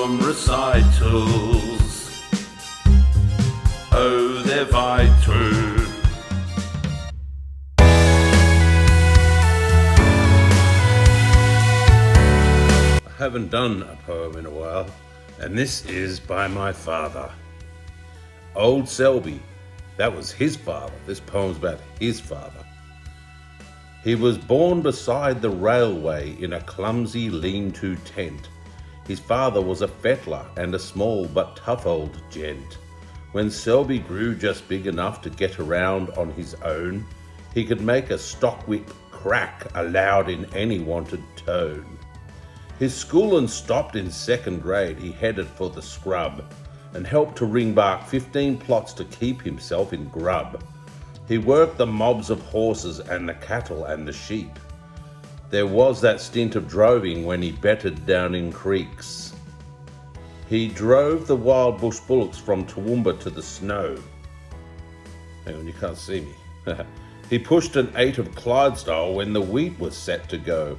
poem recitals. Oh, they're vital. I haven't done a poem in a while, and this is by my father. Old Selby, that was his father. This poem's about his father. He was born beside the railway in a clumsy lean-to tent. His father was a fettler and a small but tough old gent. When Selby grew just big enough to get around on his own, he could make a stock whip crack aloud in any wanted tone. His schoolin' stopped in second grade. He headed for the scrub and helped to ring bark 15 plots to keep himself in grub. He worked the mobs of horses and the cattle and the sheep. There was that stint of droving when he betted down in creeks. He drove the wild bush bullocks from Toowoomba to the snow. Hang on, you can't see me. He pushed an 8 of Clydesdale when the wheat was set to go.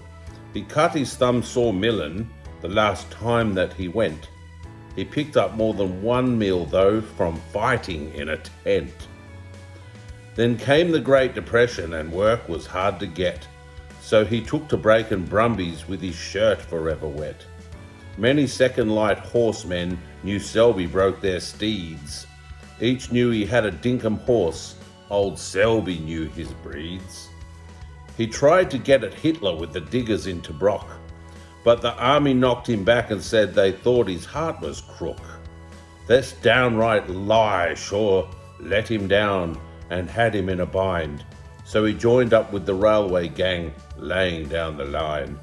He cut his thumb saw millin' the last time that he went. He picked up more than 1 meal though from fighting in a tent. Then came the Great Depression and work was hard to get, so he took to breaking brumbies with his shirt forever wet. Many second-light horsemen knew Selby broke their steeds. Each knew he had a dinkum horse. Old Selby knew his breeds. He tried to get at Hitler with the diggers in Tobruk, but the army knocked him back and said they thought his heart was crook. This downright lie sure let him down and had him in a bind, so he joined up with the railway gang laying down the line.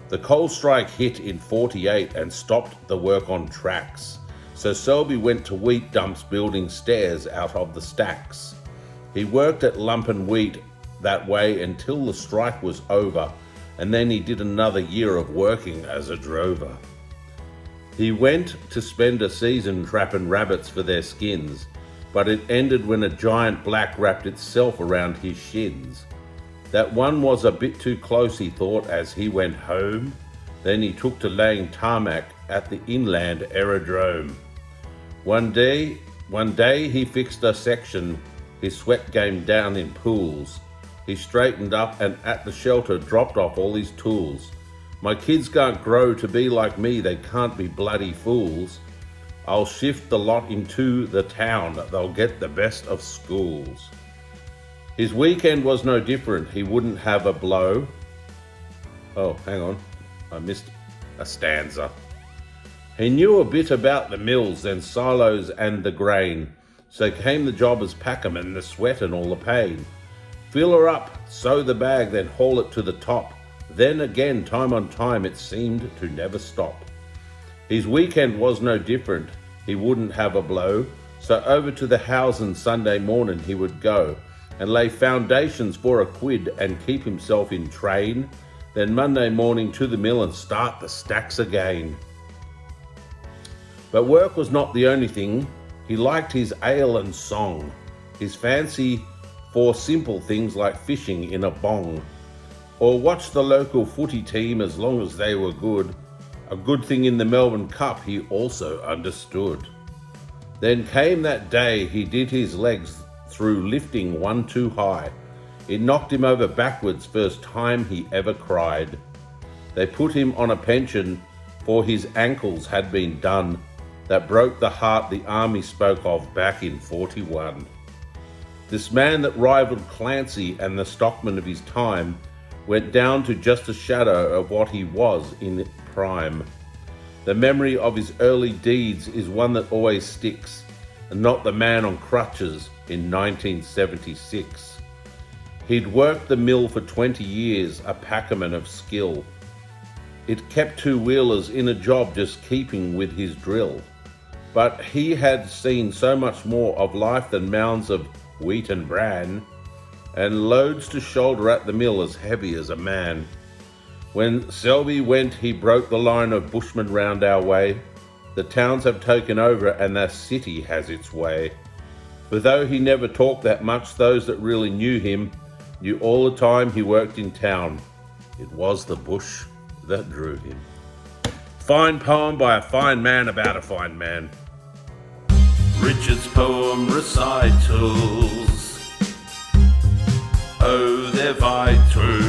The coal strike hit in 48 and stopped the work on tracks, so Selby went to wheat dumps building stairs out of the stacks. He worked at lumpin' wheat that way until the strike was over, and then he did another year of working as a drover. He went to spend a season trapping rabbits for their skins, but it ended when a giant black wrapped itself around his shins. That one was a bit too close, he thought, as he went home. Then he took to laying tarmac at the inland aerodrome. One day he fixed a section, his sweat game down in pools. He straightened up and at the shelter dropped off all his tools. My kids can't grow to be like me, they can't be bloody fools. I'll shift the lot into the town, they'll get the best of schools. His weekend was no different, he wouldn't have a blow. Oh, hang on, I missed a stanza. He knew a bit about the mills and silos and the grain, so came the job as packerman, the sweat and all the pain. Fill her up, sew the bag, then haul it to the top. Then again, time on time, it seemed to never stop. His weekend was no different, he wouldn't have a blow, so over to the housen Sunday morning he would go and lay foundations for a quid and keep himself in train, then Monday morning to the mill and start the stacks again. But work was not the only thing, he liked his ale and song, his fancy for simple things like fishing in a bong, or watch the local footy team as long as they were good. A good thing in the Melbourne Cup he also understood. Then came that day he did his legs through lifting one too high. It knocked him over backwards, first time he ever cried. They put him on a pension, for his ankles had been done. That broke the heart the army spoke of back in 41. This man that rivaled Clancy and the stockman of his time went down to just a shadow of what he was in prime. The memory of his early deeds is one that always sticks, and not the man on crutches in 1976. He'd worked the mill for 20 years, a packerman of skill. It kept two-wheelers in a job just keeping with his drill. But he had seen so much more of life than mounds of wheat and bran, and loads to shoulder at the mill as heavy as a man. When Selby went, he broke the line of bushmen round our way. The towns have taken over and the city has its way. For though he never talked that much, those that really knew him knew all the time he worked in town. It was the bush that drew him. fine poem by a fine man about a fine man. Richard's poem recitals, oh, they're vital.